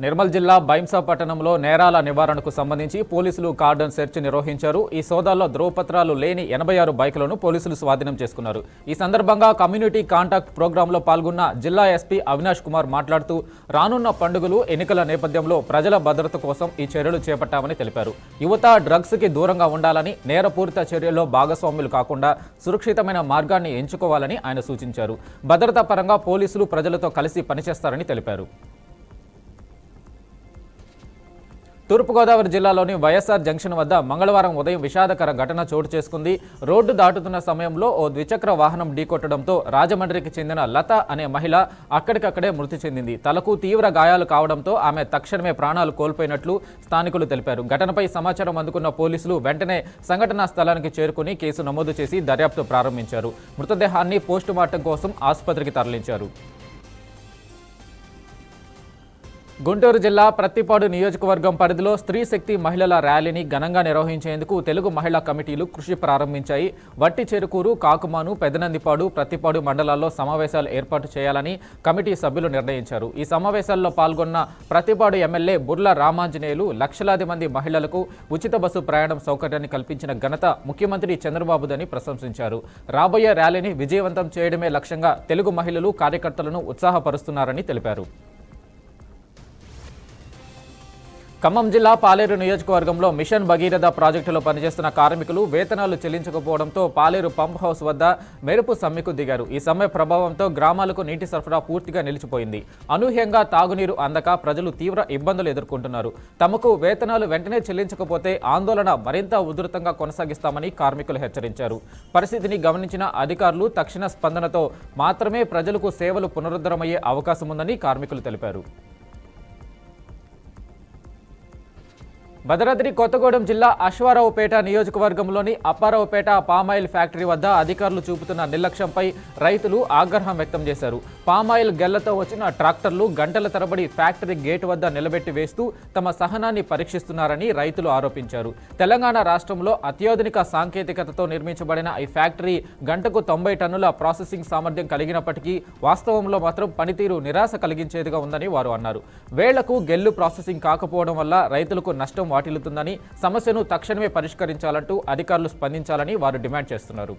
నిర్మల్ జిల్లా బైంసా పట్టణంలో నేరాల నివారణకు సంబంధించి పోలీసులు కార్డన్ సెర్చ్ నిర్వహించారు. ఈ సోదాల్లో ధ్రువపత్రాలు లేని 86 బైకులను పోలీసులు స్వాధీనం చేసుకున్నారు. ఈ సందర్భంగా కమ్యూనిటీ కాంటాక్ట్ ప్రోగ్రాంలో పాల్గొన్న జిల్లా ఎస్పీ అవినాష్ కుమార్ మాట్లాడుతూ రానున్న పండుగలు ఎన్నికల నేపథ్యంలో ప్రజల భద్రత కోసం ఈ చర్యలు చేపట్టామని తెలిపారు. యువత డ్రగ్స్కి దూరంగా ఉండాలని, నేరపూరిత చర్యల్లో భాగస్వాములు కాకుండా సురక్షితమైన మార్గాన్ని ఎంచుకోవాలని ఆయన సూచించారు. భద్రతా పరంగా పోలీసులు ప్రజలతో కలిసి పనిచేస్తారని తెలిపారు. తూర్పుగోదావరి జిల్లాలోని వైఎస్ఆర్ జంక్షన్ వద్ద మంగళవారం ఉదయం విషాదకర ఘటన చోటు చేసుకుంది. రోడ్డు దాటుతున్న సమయంలో ఓ ద్విచక్ర వాహనం ఢీకొట్టడంతో రాజమండ్రికి చెందిన లత అనే మహిళ అక్కడికక్కడే మృతి చెందింది. తలకు తీవ్ర గాయాలు కావడంతో ఆమె తక్షణమే ప్రాణాలు కోల్పోయినట్లు స్థానికులు తెలిపారు. ఘటనపై సమాచారం అందుకున్న పోలీసులు వెంటనే సంఘటనా స్థలానికి చేరుకుని కేసు నమోదు చేసి దర్యాప్తు ప్రారంభించారు. మృతదేహాన్ని పోస్టుమార్టం కోసం ఆసుపత్రికి తరలించారు. గుంటూరు జిల్లా ప్రత్తిపాడు నియోజకవర్గం పరిధిలో స్త్రీ శక్తి మహిళల ర్యాలీని ఘనంగా నిర్వహించేందుకు తెలుగు మహిళా కమిటీలు కృషి ప్రారంభించాయి. వట్టి చెరుకూరు, కాకుమాను, పెదనందిపాడు, ప్రత్తిపాడు మండలాల్లో సమావేశాలు ఏర్పాటు చేయాలని కమిటీ సభ్యులు నిర్ణయించారు. ఈ సమావేశాల్లో పాల్గొన్న ప్రత్తిపాడు ఎమ్మెల్యే బుర్ల రామాంజనేయులు లక్షలాది మంది మహిళలకు ఉచిత బస్సు ప్రయాణం సౌకర్యాన్ని కల్పించిన ఘనత ముఖ్యమంత్రి చంద్రబాబుదని ప్రశంసించారు. రాబోయే ర్యాలీని విజయవంతం చేయడమే లక్ష్యంగా తెలుగు మహిళలు కార్యకర్తలను ఉత్సాహపరుస్తున్నారని తెలిపారు. ఖమ్మం జిల్లా పాలేరు నియోజకవర్గంలో మిషన్ భగీరథ ప్రాజెక్టులో పనిచేస్తున్న కార్మికులు వేతనాలు చెల్లించకపోవడంతో పాలేరు పంప్ హౌస్ వద్ద మెరుపు సమ్మెకు దిగారు. ఈ సమ్మె ప్రభావంతో గ్రామాలకు నీటి సరఫరా పూర్తిగా నిలిచిపోయింది. అనూహ్యంగా తాగునీరు అందక ప్రజలు తీవ్ర ఇబ్బందులు ఎదుర్కొంటున్నారు. తమకు వేతనాలు వెంటనే చెల్లించకపోతే ఆందోళన మరింత ఉధృతంగా కొనసాగిస్తామని కార్మికులు హెచ్చరించారు. పరిస్థితిని గమనించిన అధికారులు తక్షణ స్పందనతో మాత్రమే ప్రజలకు సేవలు పునరుద్ధరమయ్యే అవకాశం ఉందని కార్మికులు తెలిపారు. భద్రాద్రి కొత్తగూడెం జిల్లా అశ్వారావుపేట నియోజకవర్గంలోని అప్పారావుపేట పామాయిల్ ఫ్యాక్టరీ వద్ద అధికారులు చూపుతున్న నిర్లక్ష్యంపై రైతులు ఆగ్రహం వ్యక్తం చేశారు. పామాయిల్ గెళ్లతో వచ్చిన ట్రాక్టర్లు గంటల తరబడి ఫ్యాక్టరీ గేటు వద్ద నిలబెట్టి వేస్తూ తమ సహనాన్ని పరీక్షిస్తున్నారని రైతులు ఆరోపించారు. తెలంగాణ రాష్ట్రంలో అత్యాధునిక సాంకేతికతతో నిర్మించబడిన ఈ ఫ్యాక్టరీ గంటకు 90 టన్నుల ప్రాసెసింగ్ సామర్థ్యం కలిగినప్పటికీ వాస్తవంలో మాత్రం పనితీరు నిరాశ కలిగించేదిగా ఉందని వారు అన్నారు. వేళ్లకు గెల్లు ప్రాసెసింగ్ కాకపోవడం వల్ల రైతులకు నష్టం వాటిల్లుతుందని, సమస్యను తక్షణమే పరిష్కరించాలంటూ అధికారులు స్పందించాలని వారు డిమాండ్ చేస్తున్నారు.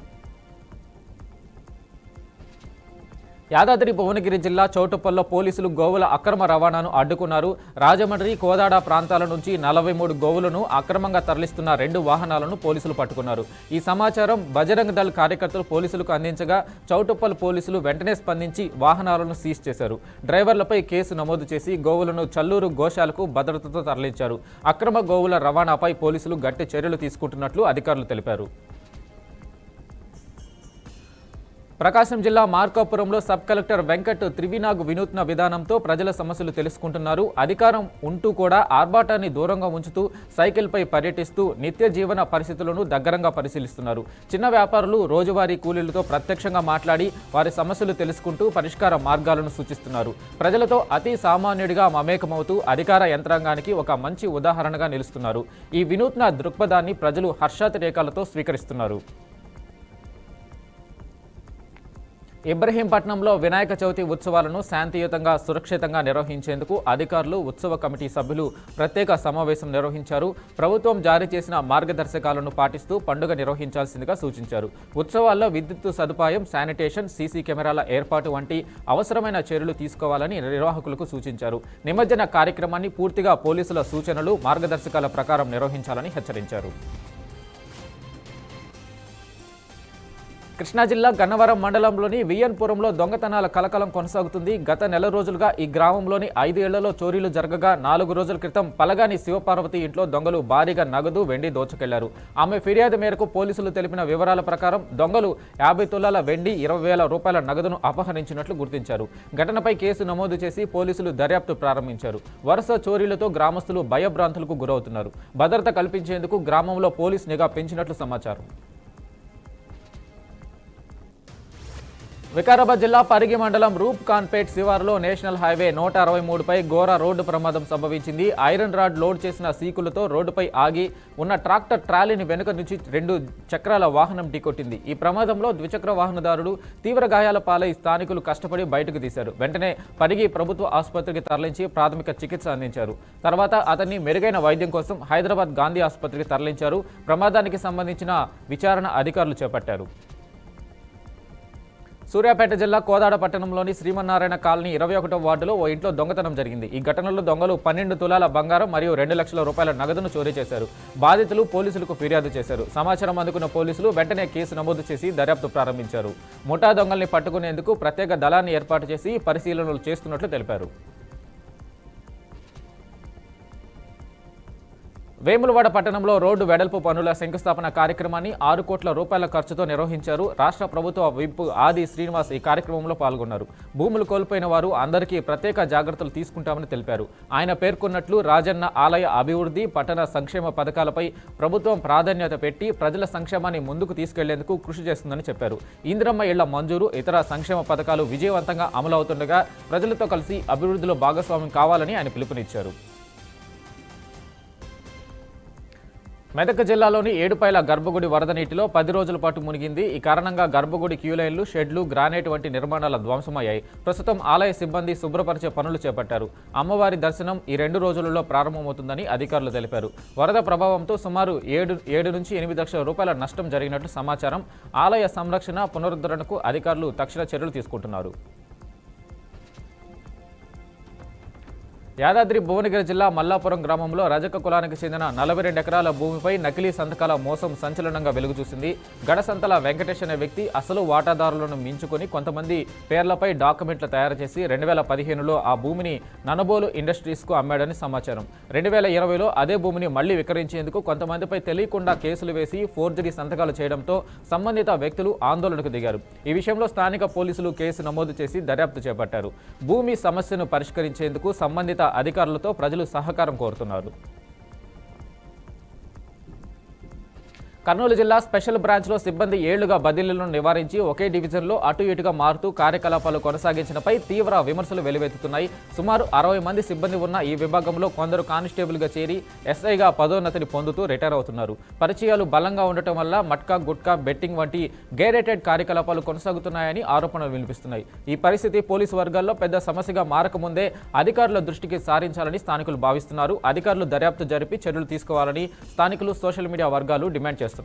యాదాద్రి భువనగిరి జిల్లా చౌటుప్పల్లో పోలీసులు గోవుల అక్రమ రవాణాను అడ్డుకున్నారు. రాజమండ్రి, కోదాడ ప్రాంతాల నుంచి 43 గోవులను అక్రమంగా తరలిస్తున్న 2 వాహనాలను పోలీసులు పట్టుకున్నారు. ఈ సమాచారం బజరంగ్ దళ్ కార్యకర్తలు పోలీసులకు అందించగా చౌటుప్పల్ పోలీసులు వెంటనే స్పందించి వాహనాలను సీజ్ చేశారు. డ్రైవర్లపై కేసు నమోదు చేసి గోవులను చల్లూరు గోశాలకు భద్రతతో తరలించారు. అక్రమ గోవుల రవాణాపై పోలీసులు గట్టి చర్యలు తీసుకుంటున్నట్లు అధికారులు తెలిపారు. ప్రకాశం జిల్లా మార్కాపురంలో సబ్ కలెక్టర్ వెంకట్ త్రివినాగ్ వినూత్న విధానంతో ప్రజల సమస్యలు తెలుసుకుంటున్నారు. అధికారం ఉంటూ కూడా ఆర్భాటాన్ని దూరంగా ఉంచుతూ సైకిల్పై పర్యటిస్తూ నిత్య జీవన పరిస్థితులను దగ్గరంగా పరిశీలిస్తున్నారు. చిన్న వ్యాపారులు రోజువారీ కూలీలతో ప్రత్యక్షంగా మాట్లాడి వారి సమస్యలు తెలుసుకుంటూ పరిష్కార మార్గాలను సూచిస్తున్నారు. ప్రజలతో అతి సామాన్యుడిగా మమేకమవుతూ అధికార యంత్రాంగానికి ఒక మంచి ఉదాహరణగా నిలుస్తున్నారు. ఈ వినూత్న దృక్పథాన్ని ప్రజలు హర్షాతిరేకాలతో స్వీకరిస్తున్నారు. ఇబ్రహీంపట్నంలో వినాయక చవితి ఉత్సవాలను శాంతియుతంగా, సురక్షితంగా నిర్వహించేందుకు అధికారులు, ఉత్సవ కమిటీ సభ్యులు ప్రత్యేక సమావేశం నిర్వహించారు. ప్రభుత్వం జారీ చేసిన మార్గదర్శకాలను పాటిస్తూ పండుగ నిర్వహించాల్సిందిగా సూచించారు. ఉత్సవాల్లో విద్యుత్ సదుపాయం, శానిటేషన్, సీసీ కెమెరాల ఏర్పాటు వంటి అవసరమైన చర్యలు తీసుకోవాలని నిర్వాహకులకు సూచించారు. నిమజ్జన కార్యక్రమాన్ని పూర్తిగా పోలీసుల సూచనలు, మార్గదర్శకాల ప్రకారం నిర్వహించాలని హెచ్చరించారు. కృష్ణా జిల్లా గన్నవరం మండలంలోని వియన్పురంలో దొంగతనాల కలకలం కొనసాగుతుంది. గత నెల రోజులుగా ఈ గ్రామంలోని 5 ఏళ్లలో చోరీలు జరగగా 4 రోజుల క్రితం పలగాని శివపార్వతి ఇంట్లో దొంగలు భారీగా నగదు, వెండి దోచుకెళ్లారు. ఆమె ఫిర్యాదు మేరకు పోలీసులు తెలిపిన వివరాల ప్రకారం దొంగలు 50 తులాల వెండి, 20,000 రూపాయల నగదును అపహరించినట్లు గుర్తించారు. ఘటనపై కేసు నమోదు చేసి పోలీసులు దర్యాప్తు ప్రారంభించారు. వరుస చోరీలతో గ్రామస్తులు భయభ్రాంతులకు గురవుతున్నారు. భద్రత కల్పించేందుకు గ్రామంలో పోలీస్ నిఘా పెంచినట్లు సమాచారం. వికారాబాద్ జిల్లా పరిగి మండలం రూప్ఖాన్పేట్ శివారులో నేషనల్ హైవే 163పై ఘోర రోడ్డు ప్రమాదం సంభవించింది. ఐరన్ రాడ్ లోడ్ చేసిన సీకులతో రోడ్డుపై ఆగి ఉన్న ట్రాక్టర్ ట్రాలీని వెనుక నుంచి 2 చక్రాల వాహనం ఢీకొట్టింది. ఈ ప్రమాదంలో ద్విచక్ర వాహనదారుడు తీవ్ర గాయాల పాలై స్థానికులు కష్టపడి బయటకు తీశారు. వెంటనే పరిగి ప్రభుత్వ ఆసుపత్రికి తరలించి ప్రాథమిక చికిత్స అందించారు. తర్వాత అతన్ని మెరుగైన వైద్యం కోసం హైదరాబాద్ గాంధీ ఆసుపత్రికి తరలించారు. ప్రమాదానికి సంబంధించిన విచారణ అధికారులు చేపట్టారు. సూర్యాపేట జిల్లా కోదాడ పట్టణంలోని శ్రీమన్నారాయణ కాలనీ 21వ వార్డులో ఓ ఇంట్లో దొంగతనం జరిగింది. ఈ ఘటనలో దొంగలు 12 తులాల బంగారం మరియు 2 లక్షల రూపాయల నగదును చోరీ చేశారు. బాధితులు పోలీసులకు ఫిర్యాదు చేశారు. సమాచారం అందుకున్న పోలీసులు వెంటనే కేసు నమోదు చేసి దర్యాప్తు ప్రారంభించారు. ముఠా దొంగల్ని పట్టుకునేందుకు ప్రత్యేక దళాన్ని ఏర్పాటు చేసి పరిశీలనలు చేస్తున్నట్లు తెలిపారు. వేములవాడ పట్టణంలో రోడ్డు వెడల్పు పనుల శంకుస్థాపన కార్యక్రమాన్ని 6 కోట్ల రూపాయల ఖర్చుతో నిర్వహించారు. రాష్ట్ర ప్రభుత్వ విప్ ఆది శ్రీనివాస్ ఈ కార్యక్రమంలో పాల్గొన్నారు. భూములు కోల్పోయిన వారు అందరికీ ప్రత్యేక జాగ్రత్తలు తీసుకుంటామని తెలిపారు. ఆయన పేర్కొన్నట్లు రాజన్న ఆలయ అభివృద్ధి, పట్టణ సంక్షేమ పథకాలపై ప్రభుత్వం ప్రాధాన్యత పెట్టి ప్రజల సంక్షేమాన్ని ముందుకు తీసుకెళ్లేందుకు కృషి చేస్తుందని చెప్పారు. ఇందిరమ్మ ఇళ్ల మంజూరు, ఇతర సంక్షేమ పథకాలు విజయవంతంగా అమలవుతుండగా ప్రజలతో కలిసి అభివృద్ధిలో భాగస్వామ్యం కావాలని ఆయన పిలుపునిచ్చారు. మెదక్ జిల్లాలోని ఏడుపాయల గర్భగుడి వరద నీటిలో 10 రోజుల పాటు మునిగింది. ఈ కారణంగా గర్భగుడి క్యూలైన్లు, షెడ్లు, గ్రానైట్ వంటి నిర్మాణాల ధ్వంసమయ్యాయి. ప్రస్తుతం ఆలయ సిబ్బంది శుభ్రపరిచే పనులు చేపట్టారు. అమ్మవారి దర్శనం ఈ 2 రోజులలో ప్రారంభమవుతుందని అధికారులు తెలిపారు. వరద ప్రభావంతో సుమారు 7 నుంచి 8 లక్షల రూపాయల నష్టం జరిగినట్లు సమాచారం. ఆలయ సంరక్షణ, పునరుద్ధరణకు అధికారులు తక్షణ చర్యలు తీసుకుంటున్నారు. యాదాద్రి భువనగిరి జిల్లా మల్లాపురం గ్రామంలో రజక కులానికి చెందిన 42 ఎకరాల భూమిపై నకిలీ సంతకాల మోసం సంచలనంగా వెలుగుచూసింది. గడసంతల వెంకటేష్ అనే వ్యక్తి అసలు వాటాదారులను మించుకొని కొంతమంది పేర్లపై డాక్యుమెంట్లు తయారు చేసి 2015లో ఆ భూమిని ననబోలు ఇండస్ట్రీస్కు అమ్మాడని సమాచారం. 2020లో అదే భూమిని మళ్లీ విక్రయించేందుకు కొంతమందిపై తెలియకుండా కేసులు వేసి ఫోర్జరీ సంతకాలు చేయడంతో సంబంధిత వ్యక్తులు ఆందోళనకు దిగారు. ఈ విషయంలో స్థానిక పోలీసులు కేసు నమోదు చేసి దర్యాప్తు చేపట్టారు. భూమి సమస్యను పరిష్కరించేందుకు సంబంధిత అధికారులతో ప్రజలు సహకారం కోరుతున్నారు. కర్నూలు జిల్లా స్పెషల్ బ్రాంచ్లో సిబ్బంది ఏళ్లుగా బదిలీలను నివారించి ఒకే డివిజన్లో అటు ఇటుగా మారుతూ కార్యకలాపాలు కొనసాగించడంపై తీవ్ర విమర్శలు వెలువెత్తుతున్నాయి. సుమారు 60 మంది సిబ్బంది ఉన్న ఈ విభాగంలో కొందరు కానిస్టేబుల్గా చేరి ఎస్ఐగా పదోన్నతిని పొందుతూ రిటైర్ అవుతున్నారు. పరిచయాలు బలంగా ఉండటం వల్ల మట్కా, గుట్కా, బెట్టింగ్ వంటి గేరేటెడ్ కార్యకలాపాలు కొనసాగుతున్నాయని ఆరోపణలు వినిపిస్తున్నాయి. ఈ పరిస్థితి పోలీసు వర్గాల్లో పెద్ద సమస్యగా మారకముందే అధికారుల దృష్టికి సారించాలని స్థానికులు భావిస్తున్నారు. అధికారులు దర్యాప్తు జరిపి చర్యలు తీసుకోవాలని స్థానికులు, సోషల్ మీడియా వర్గాలు డిమాండ్ చేస్తున్నారు.